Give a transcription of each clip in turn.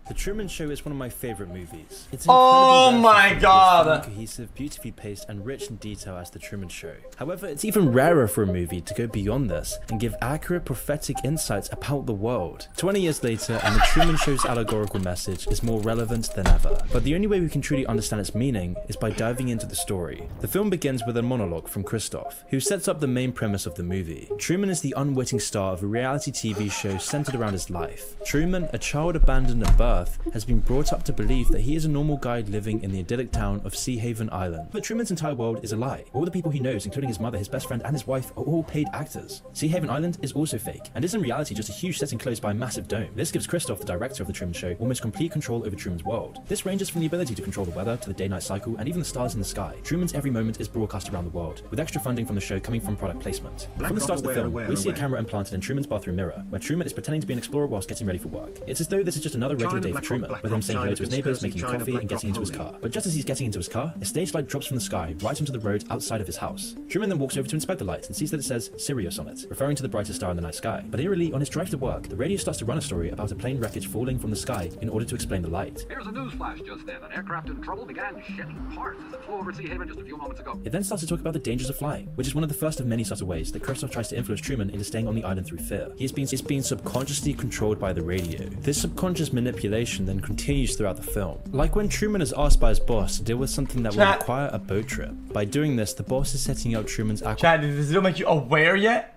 The Truman Show is one of my favorite movies. It's oh my god! Cohesive, beautifully paced, and rich in detail as The Truman Show. However, it's even rarer for a movie to go beyond this and give accurate prophetic insights about the world. 20 years later, and The Truman Show's allegorical message is more relevant than ever. But the only way we can truly understand its meaning is by diving into the story. The film begins with a monologue from Christoph, who sets up the main premise of the movie. Truman is the unwitting star of a reality TV show centered around his life. Truman, a child abandoned at birth, has been brought up to believe that he is a normal guy living in the idyllic town of Sea Haven Island. But Truman's entire world is a lie. All the people he knows, including his mother, his best friend, and his wife, are all paid actors. Sea Haven Island is also fake, and is in reality just a huge set enclosed by a massive dome. This gives Christoph, the director of The Truman Show, almost complete control over Truman's world. This ranges from the ability to control the weather to the day-night cycle and even the stars in the sky. Truman's every moment is broadcast around the world, with extra funding from the show coming from product placement. From the start of the film, we see a camera implanted in Truman's bathroom mirror, where Truman is pretending to be an explorer whilst getting ready for work. It's as though this is just another regular day for Truman, with him saying hello to his neighbors, making coffee, and getting into his car. But just as he's getting into his car, a stage light drops from the sky right onto the road outside of his house. Truman then walks over to inspect the light and sees that it says Sirius on it, referring to the brightest star in the night sky. But eerily, on his drive to work, the radio starts to run a story about a plane wreckage falling from the sky in order to explain the light. Here's a news flash just then. An aircraft in trouble began shedding parts as it flew over Sea Haven just a few moments ago. It then starts to talk about the dangers of flying, which is one of the first of many subtle ways that Christoph tries to influence Truman into staying on the island through fear. He's being subconsciously controlled by the radio. This subconscious manipulation then continues throughout the film. Like when Truman is asked by his boss to deal with something that will require a boat trip. By doing this, the boss is setting out Truman's Chad, does it make you aware yet?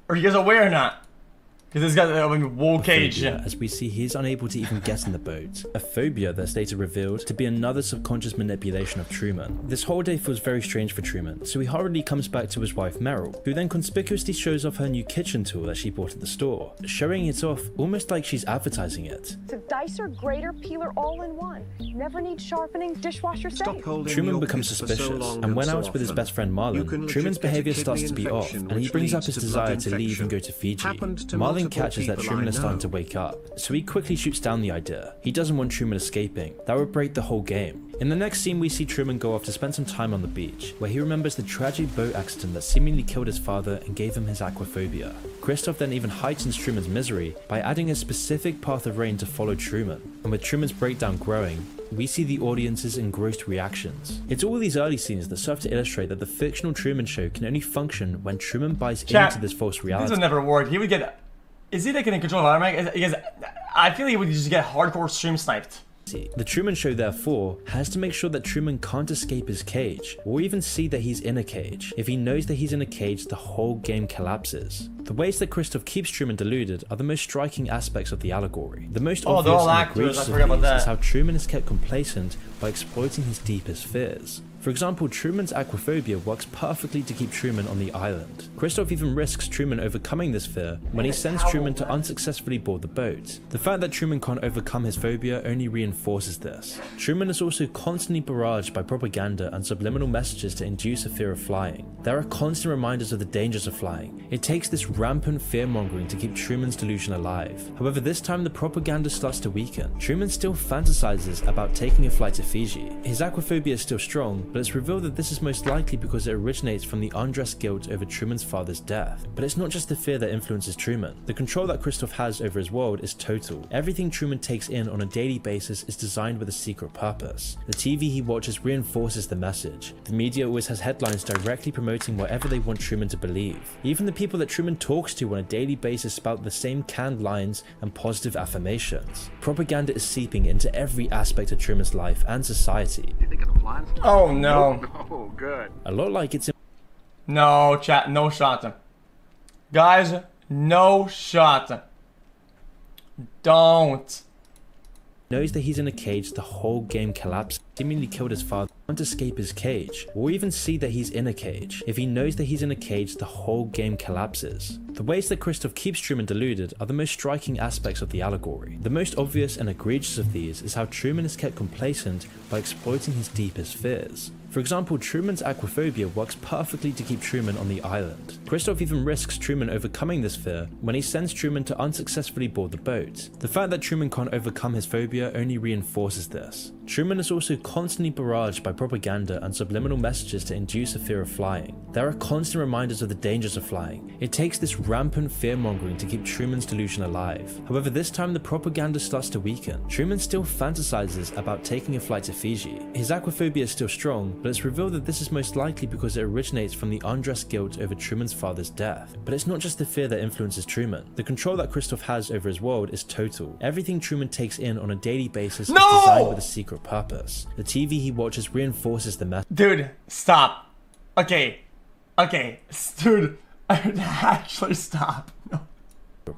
Are you guys aware or not? Because this guy's wall cage. As we see, he is unable to even get in the boat. A phobia that's later revealed to be another subconscious manipulation of Truman. This whole day feels very strange for Truman, so he hurriedly comes back to his wife Meryl, who then conspicuously shows off her new kitchen tool that she bought at the store, showing it off almost like she's advertising it. It's a dicer, grater, peeler all in one. Never need sharpening, dishwasher safe. Truman becomes suspicious, and when out with his best friend Marlon, Truman's behavior starts to be off, and he brings up his desire to leave and go to Fiji. Marlon catches that Truman is starting to wake up, so he quickly shoots down the idea. He doesn't want Truman escaping. That would break the whole game. In the next scene, we see Truman go off to spend some time on the beach, where he remembers the tragic boat accident that seemingly killed his father and gave him his aquaphobia. Christoph then even heightens Truman's misery by adding a specific path of rain to follow Truman, and with Truman's breakdown growing, we see the audience's engrossed reactions. It's all these early scenes that serve to illustrate that the fictional Truman Show can only function when Truman buys into this false reality. This would never work. He would get... Is he like in control of environment? Because I feel he would just get hardcore stream sniped. The Truman Show, therefore, has to make sure that Truman can't escape his cage, or even see that he's in a cage. If he knows that he's in a cage, the whole game collapses. The ways that Christoph keeps Truman deluded are the most striking aspects of the allegory. The most obvious and egregious of these is how Truman is kept complacent by exploiting his deepest fears. For example, Truman's aquaphobia works perfectly to keep Truman on the island. Christoph even risks Truman overcoming this fear when he sends Truman to unsuccessfully board the boat. The fact that Truman can't overcome his phobia only reinforces this. Truman is also constantly barraged by propaganda and subliminal messages to induce a fear of flying. There are constant reminders of the dangers of flying. It takes this rampant fear-mongering to keep Truman's delusion alive. However, this time the propaganda starts to weaken. Truman still fantasizes about taking a flight to Fiji. His aquaphobia is still strong, but it's revealed that this is most likely because it originates from the undressed guilt over Truman's father's death. But it's not just the fear that influences Truman. The control that Christoph has over his world is total. Everything Truman takes in on a daily basis is designed with a secret purpose. The TV he watches reinforces the message. The media always has headlines directly promoting whatever they want Truman to believe. Even the people that Truman talks to on a daily basis spout the same canned lines and positive affirmations. Propaganda is seeping into every aspect of Truman's life and society. You think of the flying stuff? Oh no. Oh, good. A lot like it's No, chat, no shot. Guys, no shot. Don't. knows that he's in a cage, the whole game collapses. Seemingly killed his father, can't escape his cage, or even see that he's in a cage. If he knows that he's in a cage, the whole game collapses. The ways that Christoph keeps Truman deluded are the most striking aspects of the allegory. The most obvious and egregious of these is how Truman is kept complacent by exploiting his deepest fears. For example, Truman's aquaphobia works perfectly to keep Truman on the island. Kristoff even risks Truman overcoming this fear when he sends Truman to unsuccessfully board the boat. The fact that Truman can't overcome his phobia only reinforces this. Truman is also constantly barraged by propaganda and subliminal messages to induce a fear of flying. There are constant reminders of the dangers of flying. It takes this rampant fear-mongering to keep Truman's delusion alive. However, this time the propaganda starts to weaken. Truman still fantasizes about taking a flight to Fiji. His aquaphobia is still strong, but it's revealed that this is most likely because it originates from the undressed guilt over Truman's father's death. But it's not just the fear that influences Truman. The control that Kristoff has over his world is total. Everything Truman takes in on a daily basis is designed with a secret purpose. The TV he watches reinforces the message. Dude, stop. Okay. Dude, I would actually stop. No.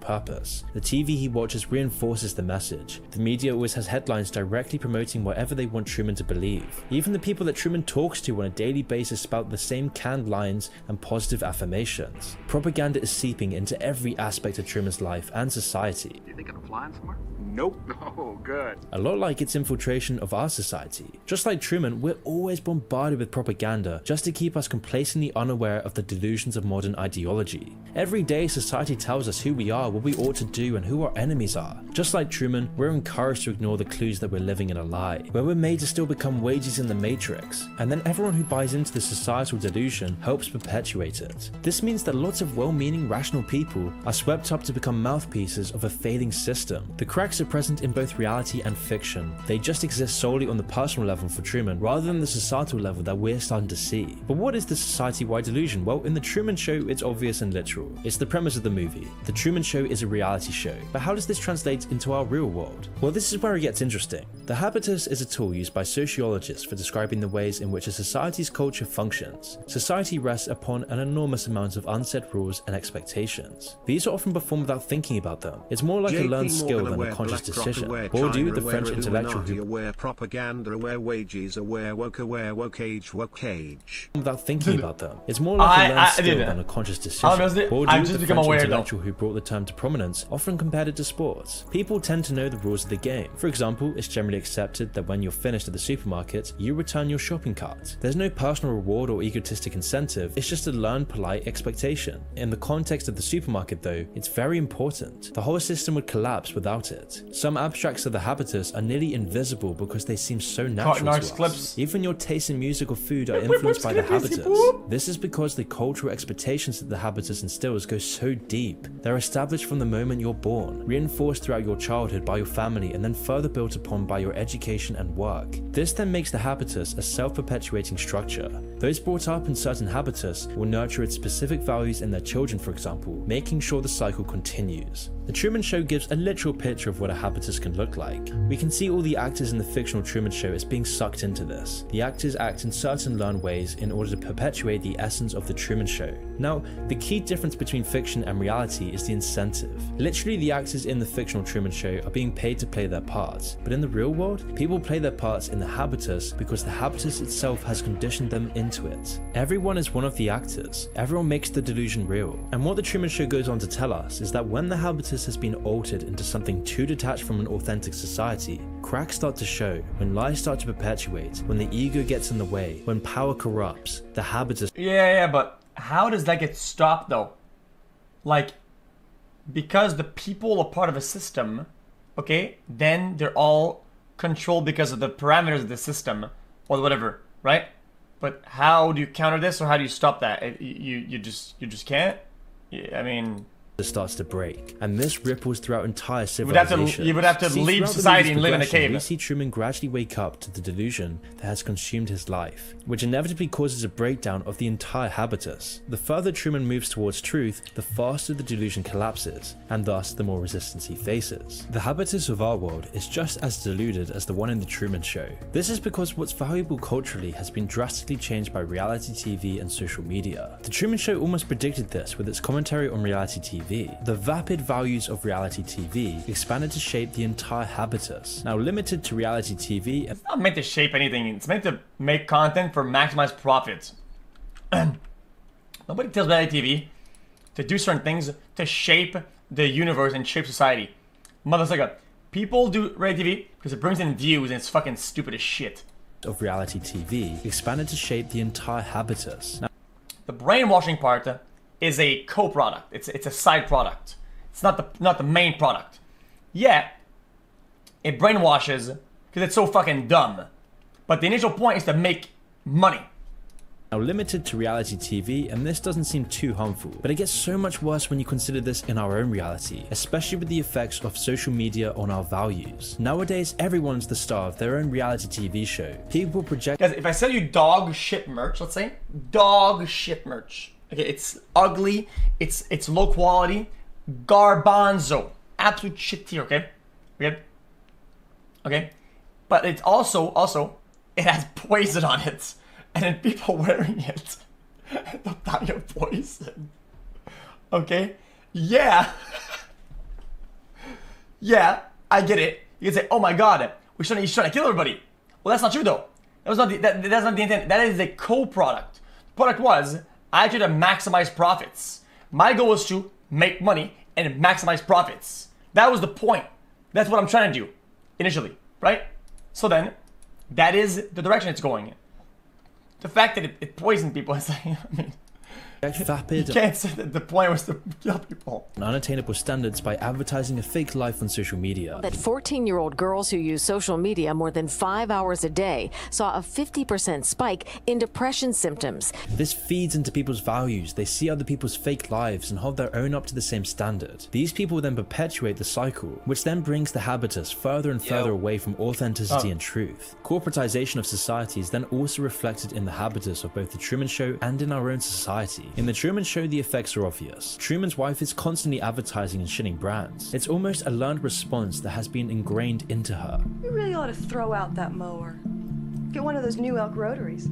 Purpose. The TV he watches reinforces the message. The media always has headlines directly promoting whatever they want Truman to believe. Even the people that Truman talks to on a daily basis spout the same canned lines and positive affirmations. Propaganda is seeping into every aspect of Truman's life and society. You thinking of flying somewhere? Nope. Oh, good. A lot like its infiltration of our society. Just like Truman, we're always bombarded with propaganda just to keep us complacently unaware of the delusions of modern ideology. Every day society tells us who we are, what we ought to do, and who our enemies are. Just like Truman, we're encouraged to ignore the clues that we're living in a lie, where we're made to still become wages in the matrix, and then everyone who buys into the societal delusion helps perpetuate it. This means that lots of well-meaning, rational people are swept up to become mouthpieces of a failing system. The cracks are present in both reality and fiction. They just exist solely on the personal level for Truman, rather than the societal level that we're starting to see. But what is the society-wide delusion? Well, in The Truman Show, it's obvious and literal. It's the premise of the movie. The Truman Show is a reality show. But how does this translate into our real world? Well, this is where it gets interesting. The habitus is a tool used by sociologists for describing the ways in which a society's culture functions. Society rests upon an enormous amount of unsaid rules and expectations. These are often performed without thinking about them. It's more like a learned skill than a conscious decision. Bourdieu, the French intellectual who aware propaganda, aware wages, aware woke age. Without thinking about them. It's more like a learned skill than a conscious decision. Bourdieu, the French intellectual who brought the term to prominence, often compared it to sports. People tend to know the rules of the game. For example, it's generally accepted that when you're finished at the supermarket, you return your shopping cart. There's no personal reward or egotistic incentive, it's just a learned polite expectation. In the context of the supermarket though, it's very important. The whole system would collapse without it. Some abstracts of the habitus are nearly invisible because they seem so natural to us. Even your taste in music or food are influenced by the habitus. This is because the cultural expectations that the habitus instills go so deep. They're established from the moment you're born, reinforced throughout your childhood by your family, and then further built upon by your education and work. This then makes the habitus a self-perpetuating structure. Those brought up in certain habitus will nurture its specific values in their children, for example, making sure the cycle continues. The Truman Show gives a literal picture of what a habitus can look like. We can see all the actors in the fictional Truman Show as being sucked into this. The actors act in certain learned ways in order to perpetuate the essence of the Truman Show. Now, the key difference between fiction and reality is the incentive. Literally, the actors in the fictional Truman Show are being paid to play their parts, but in the real world, people play their parts in the habitus because the habitus itself has conditioned them into it. Everyone is one of the actors. Everyone makes the delusion real. And what the Truman Show goes on to tell us is that when the habitus has been altered into something too detached from an authentic society, cracks start to show, when lies start to perpetuate, when the ego gets in the way, when power corrupts, the habitus... Yeah, but how does that get stopped though? Like, because the people are part of a system, okay, then they're all controlled because of the parameters of the system, or whatever, right? But how do you counter this, or how do you stop that? You just can't? I mean... starts to break, and this ripples throughout entire civilizations. You would have to leave society and live in a cave. We see Truman gradually wake up to the delusion that has consumed his life, which inevitably causes a breakdown of the entire habitus. The further Truman moves towards truth, the faster the delusion collapses, and thus the more resistance he faces. The habitus of our world is just as deluded as the one in the Truman Show. This is because what's valuable culturally has been drastically changed by reality TV and social media. The Truman Show almost predicted this with its commentary on reality TV. The vapid values of reality TV expanded to shape the entire habitus. Now, limited to reality TV... It's not meant to shape anything, it's meant to make content for maximized profits. Nobody tells reality TV to do certain things to shape the universe and shape society. Motherfucker, people do reality TV because it brings in views and it's fucking stupid as shit. of reality TV expanded to shape the entire habitus. Now, the brainwashing part is a co-product. It's a side product. It's not the main product. Yeah, it brainwashes because it's so fucking dumb. But the initial point is to make money. now limited to reality TV, and this doesn't seem too harmful, but it gets so much worse when you consider this in our own reality, especially with the effects of social media on our values. Nowadays, everyone's the star of their own reality TV show. People project— Guys, if I sell you dog shit merch, let's say, dog shit merch. Okay, it's ugly, it's low quality, garbanzo, absolute shit tier, okay? Okay? But it's also, it has poison on it. And then people wearing it, they'll die of poison. Okay? Yeah. Yeah, I get it. You can say, oh my god, he's trying to kill everybody. Well, that's not true though. That's not the intent. That is a co-product. The product was, I tried to maximize profits. My goal was to make money and maximize profits. That was the point. That's what I'm trying to do initially, right? So then, that is the direction it's going in. The fact that it poisoned people is like, I mean, vapid you can't say that the point was to kill people. unattainable standards by advertising a fake life on social media. That 14-year-old girls who use social media more than 5 hours a day saw a 50% spike in depression symptoms. This feeds into people's values. They see other people's fake lives and hold their own up to the same standard. These people then perpetuate the cycle, which then brings the habitus further and further away from authenticity and truth. Corporatization of society is then also reflected in the habitus of both the Truman Show and in our own society. In the Truman Show, the effects are obvious. Truman's wife is constantly advertising and shitting brands. It's almost a learned response that has been ingrained into her. You really ought to throw out that mower. Get one of those new elk rotaries.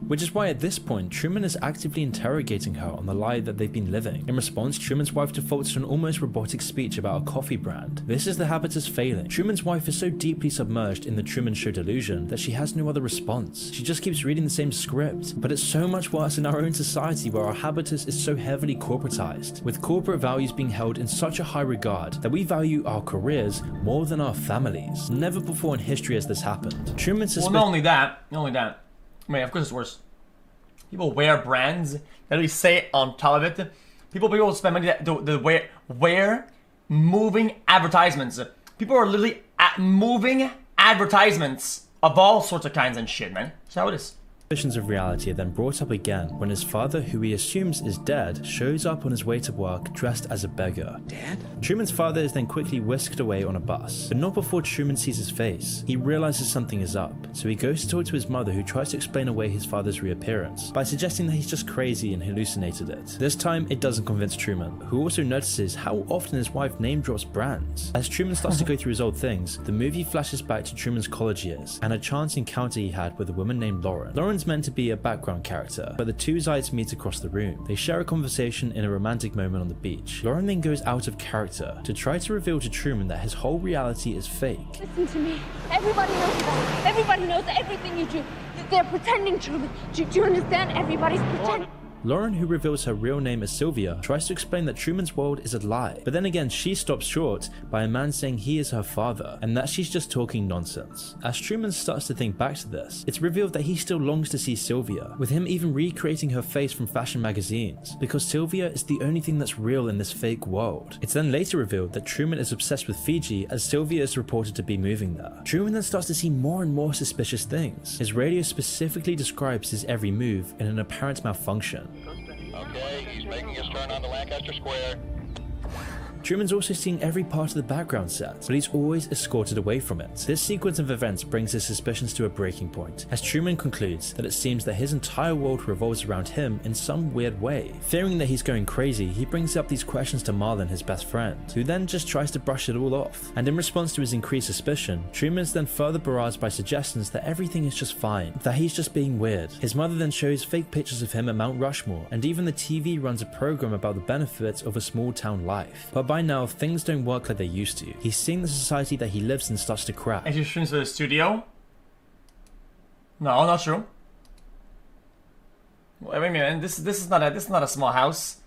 Which is why at this point, Truman is actively interrogating her on the lie that they've been living. In response, Truman's wife defaults to an almost robotic speech about a coffee brand. This is the habitus failing. Truman's wife is so deeply submerged in the Truman Show delusion that she has no other response. She just keeps reading the same script. But it's so much worse in our own society where our habitus is so heavily corporatized, with corporate values being held in such a high regard that we value our careers more than our families. Never before in history has this happened. Truman's Well, not only that. I mean, of course it's worse. People wear brands that really say on top of it. People spend money to wear moving advertisements. People are literally moving advertisements of all sorts of kinds and shit, man. That's how it is. Suspicions of reality are then brought up again when his father, who he assumes is dead, shows up on his way to work dressed as a beggar. Dad? Truman's father is then quickly whisked away on a bus, but not before Truman sees his face. He realizes something is up, so he goes to talk to his mother, who tries to explain away his father's reappearance by suggesting that he's just crazy and hallucinated it. This time, it doesn't convince Truman, who also notices how often his wife name drops brands. As Truman starts to go through his old things, the movie flashes back to Truman's college years and a chance encounter he had with a woman named Lauren. Lauren's meant to be a background character, but the two sides meet across the room. They share a conversation in a romantic moment on the beach. Lauren then goes out of character to try to reveal to Truman that his whole reality is fake. Listen to me. Everybody knows that. Everybody knows everything you do. They're pretending, Truman. Do you understand? Everybody's pretending. Lauren, who reveals her real name as Sylvia, tries to explain that Truman's world is a lie, but then again she stops short by a man saying he is her father and that she's just talking nonsense. As Truman starts to think back to this, it's revealed that he still longs to see Sylvia, with him even recreating her face from fashion magazines, because Sylvia is the only thing that's real in this fake world. It's then later revealed that Truman is obsessed with Fiji, as Sylvia is reported to be moving there. Truman then starts to see more and more suspicious things. His radio specifically describes his every move in an apparent malfunction. Okay, he's making his turn onto Lancaster Square. Truman's also seeing every part of the background set, but he's always escorted away from it. This sequence of events brings his suspicions to a breaking point, as Truman concludes that it seems that his entire world revolves around him in some weird way. Fearing that he's going crazy, he brings up these questions to Marlon, his best friend, who then just tries to brush it all off. And in response to his increased suspicion, Truman is then further barraged by suggestions that everything is just fine, that he's just being weird. His mother then shows fake pictures of him at Mount Rushmore, and even the TV runs a program about the benefits of a small town life. But by now, things don't work like they used to. He's seeing the society that he lives in starts to crack. And she shrinks to the studio? No, not true. Wait a minute, this is not a small house.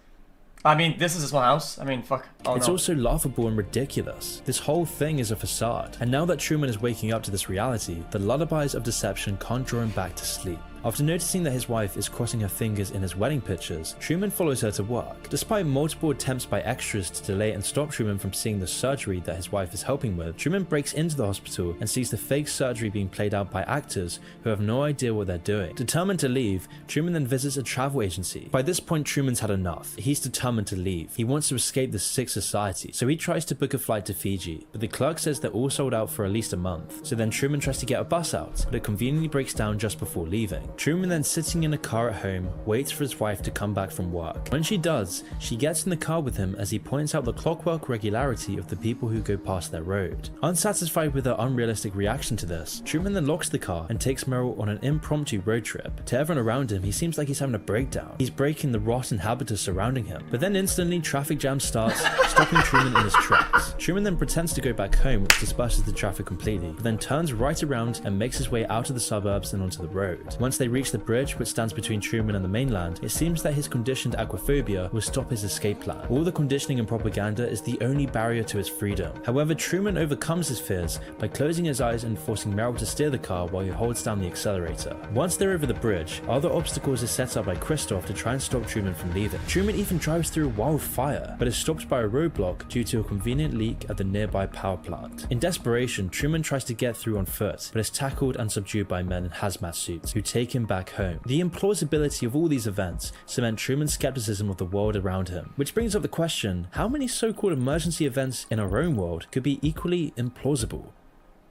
I mean, this is a small house. I mean, fuck. Oh, It's no. also laughable and ridiculous. This whole thing is a facade. And now that Truman is waking up to this reality, the lullabies of deception can't draw him back to sleep. After noticing that his wife is crossing her fingers in his wedding pictures, Truman follows her to work. Despite multiple attempts by extras to delay and stop Truman from seeing the surgery that his wife is helping with, Truman breaks into the hospital and sees the fake surgery being played out by actors who have no idea what they're doing. Determined to leave, Truman then visits a travel agency. By this point, Truman's had enough. He's determined to leave. He wants to escape this sick society, so he tries to book a flight to Fiji, but the clerk says they're all sold out for at least a month. So then Truman tries to get a bus out, but it conveniently breaks down just before leaving. Truman then, sitting in a car at home, waits for his wife to come back from work. When she does, she gets in the car with him as he points out the clockwork regularity of the people who go past their road. Unsatisfied with her unrealistic reaction to this, Truman then locks the car and takes Meryl on an impromptu road trip. To everyone around him, he seems like he's having a breakdown. He's breaking the rotten habitus surrounding him, but then instantly traffic jam starts, stopping Truman in his tracks. Truman then pretends to go back home, which disperses the traffic completely, but then turns right around and makes his way out of the suburbs and onto the road. Once they reach the bridge which stands between Truman and the mainland, it seems that his conditioned aquaphobia will stop his escape plan. All the conditioning and propaganda is the only barrier to his freedom. However, Truman overcomes his fears by closing his eyes and forcing Meryl to steer the car while he holds down the accelerator. Once they're over the bridge, other obstacles are set up by Christoph to try and stop Truman from leaving. Truman even drives through a wildfire, but is stopped by a roadblock due to a convenient leak at the nearby power plant. In desperation, Truman tries to get through on foot, but is tackled and subdued by men in hazmat suits who take him back home. The implausibility of all these events cement Truman's skepticism of the world around him, which brings up the question, how many so-called emergency events in our own world could be equally implausible?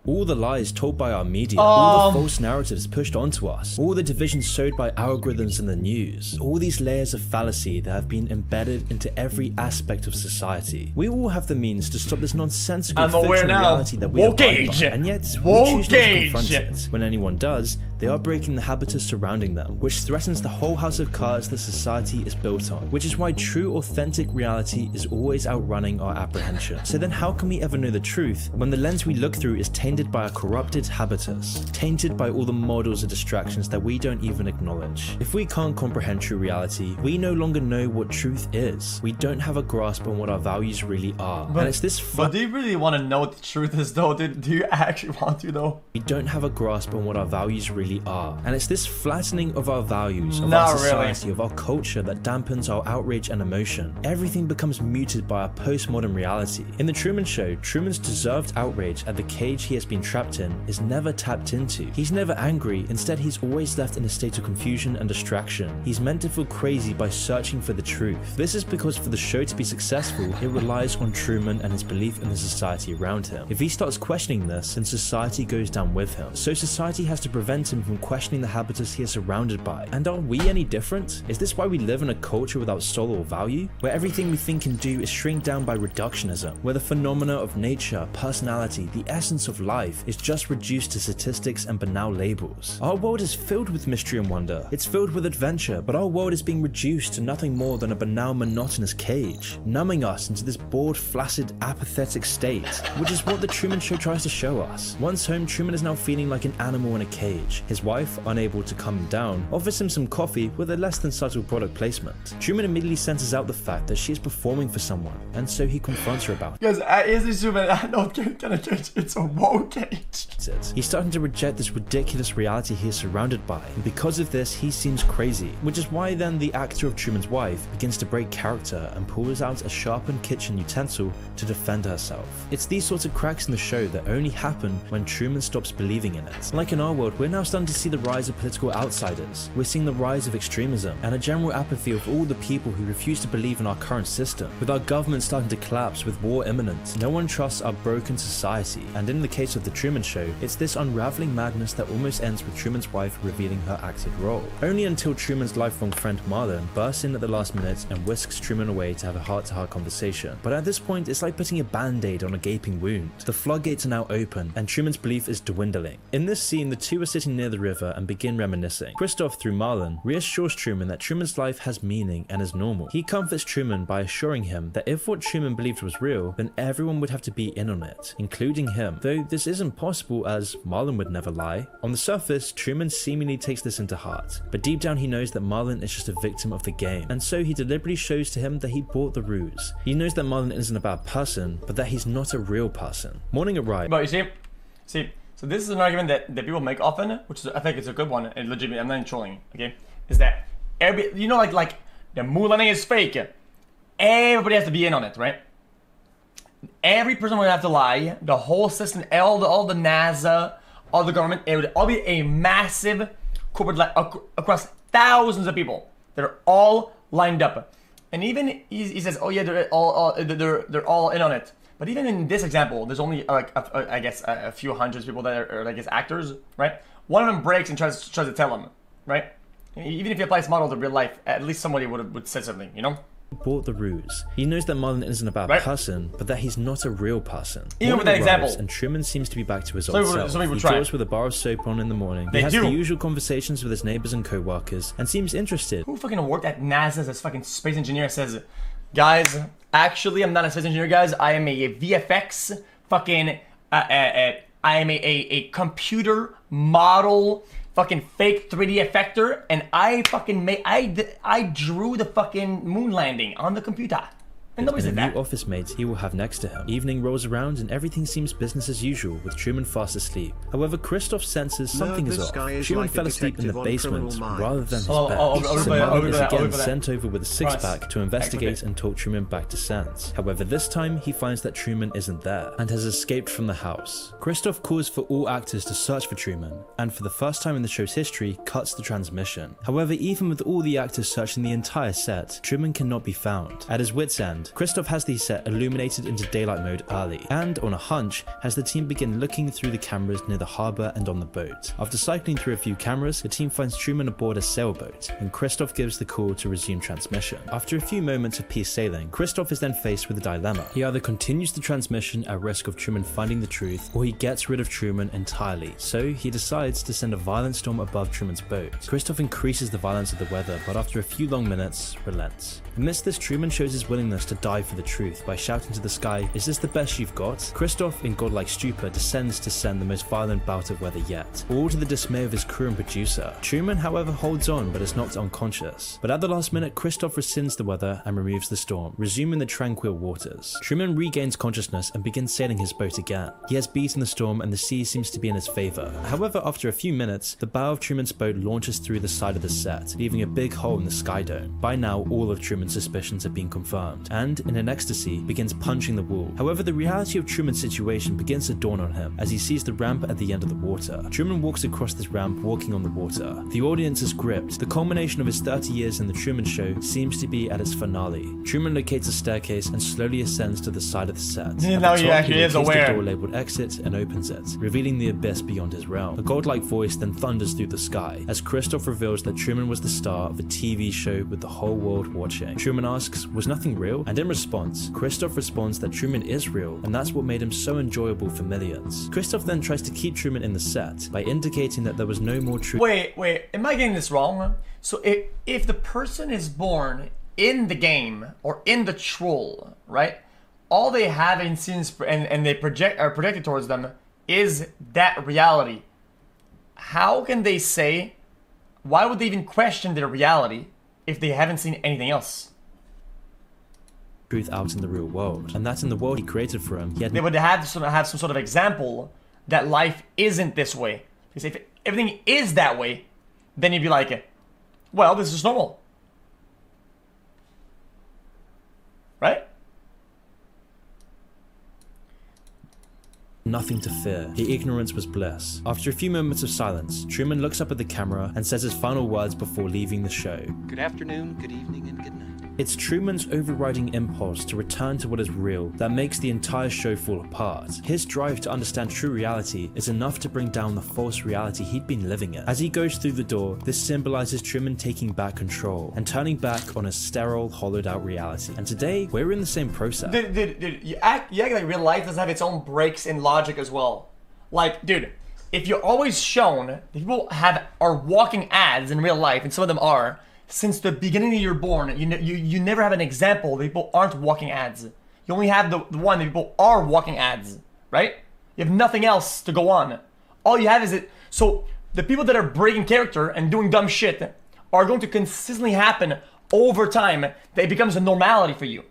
All the lies told by our media, all the false narratives pushed onto us, all the divisions sowed by algorithms in the news, all these layers of fallacy that have been embedded into every aspect of society. We all have the means to stop this nonsensical fictional reality that we abide by, and yet we choose not to confront it. When anyone does, they are breaking the habitus surrounding them, which threatens the whole house of cards that society is built on, which is why true authentic reality is always outrunning our apprehension. So then how can we ever know the truth when the lens we look through is tainted by a corrupted habitus, tainted by all the models and distractions that we don't even acknowledge? If we can't comprehend true reality, we no longer know what truth is. We don't have a grasp on what our values really are. And it's this But do you really want to know what the truth is though? Do you actually want to though? We don't have a grasp on what our values really are. And it's this flattening of our values, of our society, of our culture that dampens our outrage and emotion. Everything becomes muted by our postmodern reality. In The Truman Show, Truman's deserved outrage at the cage he has been trapped in is never tapped into. He's never angry, instead he's always left in a state of confusion and distraction. He's meant to feel crazy by searching for the truth. This is because for the show to be successful, it relies on Truman and his belief in the society around him. If he starts questioning this, then society goes down with him. So society has to prevent him from questioning the habitus he is surrounded by. And are we any different? Is this why we live in a culture without soul or value? Where everything we think and do is shrink down by reductionism, where the phenomena of nature, personality, the essence of life is just reduced to statistics and banal labels. Our world is filled with mystery and wonder. It's filled with adventure, but our world is being reduced to nothing more than a banal, monotonous cage, numbing us into this bored, flaccid, apathetic state, which is what The Truman Show tries to show us. Once home, Truman is now feeling like an animal in a cage. His wife, unable to calm him down, offers him some coffee with a less than subtle product placement. Truman immediately senses out the fact that she is performing for someone, and so he confronts her about it. Because is Truman not getting a cage? It's a woe cage. He's starting to reject this ridiculous reality he is surrounded by, and because of this, he seems crazy, which is why then the actor of Truman's wife begins to break character and pulls out a sharpened kitchen utensil to defend herself. It's these sorts of cracks in the show that only happen when Truman stops believing in it. Like in our world, we're now starting to see the rise of political outsiders. We're seeing the rise of extremism and a general apathy of all the people who refuse to believe in our current system. With our government starting to collapse with war imminent, no one trusts our broken society, and in the case of The Truman Show, it's this unraveling madness that almost ends with Truman's wife revealing her acted role. Only until Truman's lifelong friend Marlon bursts in at the last minute and whisks Truman away to have a heart-to-heart conversation. But at this point, it's like putting a band-aid on a gaping wound. The floodgates are now open, and Truman's belief is dwindling. In this scene, the two are sitting near near the river and begin reminiscing. Christoph, through Marlon, reassures Truman that Truman's life has meaning and is normal. He comforts Truman by assuring him that if what Truman believed was real, then everyone would have to be in on it, including him. Though this isn't possible as Marlon would never lie. On the surface, Truman seemingly takes this into heart, but deep down he knows that Marlon is just a victim of the game, and so he deliberately shows to him that he bought the ruse. He knows that Marlon isn't a bad person, but that he's not a real person. Morning arrives. But you see, so this is an argument that people make often, which is, I think it's a good one, and legitimate, I'm not trolling, okay? Is that, you know, like the moon landing is fake. Everybody has to be in on it, right? Every person would have to lie. The whole system, all the NASA, all the government, it would all be a massive corporate lie across thousands of people that are all lined up. And even he says, oh yeah, they're all in on it. But even in this example, there's only like I guess a few hundreds people that are like his actors, right? One of them breaks and tries to tell him, right? Even if he applies model to real life, at least somebody would say something, you know? Bought the ruse. He knows that Marlon isn't a bad person, but that he's not a real person. Even with that example. And Truman seems to be back to his old self. He try. goes with a bar of soap on in the morning. He has the usual conversations with his neighbors and co-workers, and seems interested. Who fucking worked at NASA as fucking space engineer says, guys, actually I'm not a space engineer, guys. I am a VFX fucking, I am a computer model fucking fake 3D effector, and I fucking I drew the fucking moon landing on the computer. And nobody said that. New office mate he will have next to him. Evening rolls around and everything seems business as usual, with Truman fast asleep. However, Christoph senses something is off. Truman fell asleep in the basement rather than his bed. So Marlon is again sent over with a six-pack to investigate and talk Truman back to sense. However, this time he finds that Truman isn't there and has escaped from the house. Christoph calls for all actors to search for Truman, and for the first time in the show's history, cuts the transmission. However, even with all the actors searching the entire set, Truman cannot be found. At his wit's end, Christoph has the set illuminated into daylight mode early, and on a hunch, has the team begin looking through the cameras near the harbour and on the boat. After cycling through a few cameras, the team finds Truman aboard a sailboat, and Christoph gives the call to resume transmission. After a few moments of peace sailing, Christoph is then faced with a dilemma. He either continues the transmission at risk of Truman finding the truth, or he gets rid of Truman entirely, so he decides to send a violent storm above Truman's boat. Christoph increases the violence of the weather, but after a few long minutes, relents. Amidst this, Truman shows his willingness to die for the truth by shouting to the sky, "Is this the best you've got?" Christoph, in godlike stupor, descends to send the most violent bout of weather yet, all to the dismay of his crew and producer. Truman, however, holds on but is knocked unconscious. But at the last minute, Christoph rescinds the weather and removes the storm, resuming the tranquil waters. Truman regains consciousness and begins sailing his boat again. He has beaten the storm and the sea seems to be in his favor. However, after a few minutes, the bow of Truman's boat launches through the side of the set, leaving a big hole in the sky dome. By now, all of Truman's suspicions have been confirmed, and in an ecstasy, begins punching the wall. However, the reality of Truman's situation begins to dawn on him as he sees the ramp at the end of the water. Truman walks across this ramp, walking on the water. The audience is gripped. The culmination of his 30 years in the Truman Show seems to be at its finale. Truman locates a staircase and slowly ascends to the side of the set. Now he actually is aware. The door labeled exit and opens it, revealing the abyss beyond his realm. A godlike voice then thunders through the sky as Christoph reveals that Truman was the star of a TV show with the whole world watching. Truman asks, "Was nothing real?" And in response, Christoph responds that Truman is real, and that's what made him so enjoyable for millions. Christoph then tries to keep Truman in the set by indicating that there was no more truth. Wait, am I getting this wrong? So if the person is born in the game or in the troll, right? All they have in scenes and they are projected towards them is that reality. How can they say? Why would they even question their reality if they haven't seen anything else? Truth out in the real world, and that's in the world he created for him. They would have some sort of example that life isn't this way. Because if everything is that way, then you'd be like, well, this is normal, right? Nothing to fear. The ignorance was bliss. After a few moments of silence, Truman looks up at the camera and says his final words before leaving the show. Good afternoon, good evening, and good night. It's Truman's overriding impulse to return to what is real that makes the entire show fall apart. His drive to understand true reality is enough to bring down the false reality he'd been living in. As he goes through the door, this symbolizes Truman taking back control and turning back on a sterile, hollowed out reality. And today, we're in the same process. Dude, you act like real life doesn't have its own breaks in logic as well. Like, dude, if you're always shown that people are walking ads in real life, and some of them are, since the beginning of you're born, you never have an example that people aren't walking ads. You only have the one that people are walking ads, right? You have nothing else to go on. All you have is it. So the people that are breaking character and doing dumb shit are going to consistently happen over time. That it becomes a normality for you,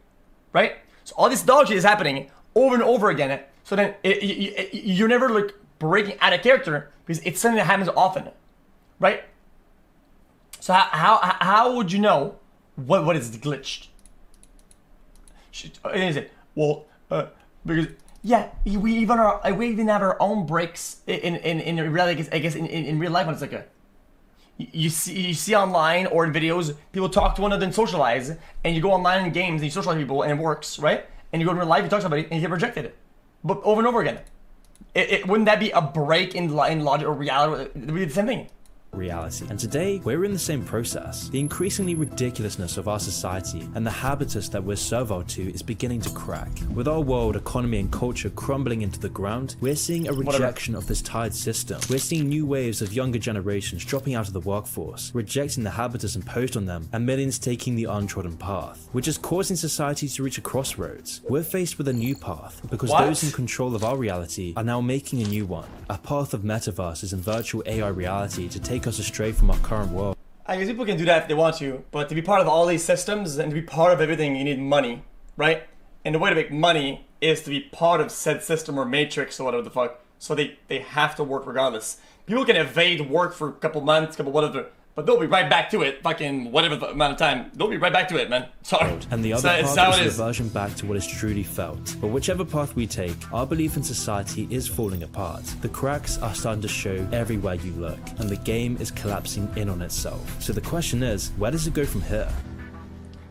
right? So all this dog shit is happening over and over again. So then you're never like breaking out of character because it's something that happens often, right? So how would you know what is glitched? Is it? Well, because yeah, we even have our own breaks in reality. I guess in real life when it's like you see online or in videos people talk to one another and socialize, and you go online in games and you socialize with people and it works, right? And you go in real life, you talk to somebody and you get rejected, but over and over again. Wouldn't that be a break in logic or reality? It would be the same thing. Reality. And today, we're in the same process. The increasingly ridiculousness of our society and the habitus that we're servile to is beginning to crack. With our world, economy, and culture crumbling into the ground, we're seeing a rejection of this tired system. We're seeing new waves of younger generations dropping out of the workforce, rejecting the habitus imposed on them, and millions taking the untrodden path, which is causing society to reach a crossroads. We're faced with a new path, because those in control of our reality are now making a new one. A path of metaverses and virtual AI reality to take us astray from our current world. I guess people can do that if they want to, but to be part of all these systems and to be part of everything, you need money, right? And the way to make money is to be part of said system or matrix or whatever the fuck. So they have to work regardless. People can evade work for a couple months, whatever, but they'll be right back to it, fucking whatever the amount of time. They'll be right back to it, man. Sorry. And the other part is reversion back to what is truly felt. But whichever path we take, our belief in society is falling apart. The cracks are starting to show everywhere you look, and the game is collapsing in on itself. So the question is, where does it go from here?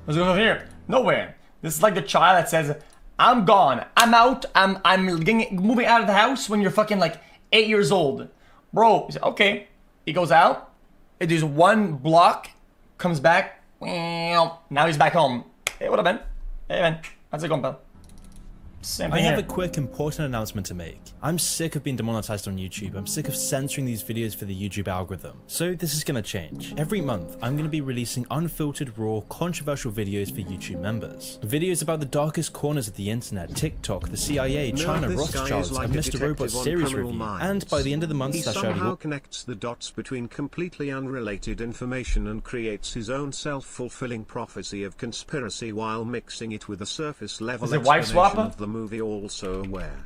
Where's it go from here? Nowhere. This is like the child that says, I'm gone, I'm out, I'm moving out of the house when you're fucking like 8 years old. Bro, he said, okay. He goes out. It is one block, comes back, now he's back home. Hey, what up, man? Hey, man. How's it going, pal? Same thing I have here. a quick important announcement to make. I'm sick of being demonetized on YouTube. I'm sick of censoring these videos for the YouTube algorithm. So this is gonna change. Every month, I'm gonna be releasing unfiltered, raw, controversial videos for YouTube members. Videos about the darkest corners of the internet, TikTok, the CIA, China, Rothschilds, like and Mr. Robot series review. And by the end of the month, he I'll show somehow you connects the dots between completely unrelated information and creates his own self-fulfilling prophecy of conspiracy while mixing it with a surface-level Is it wife explanation swapper? of the movie Also Aware.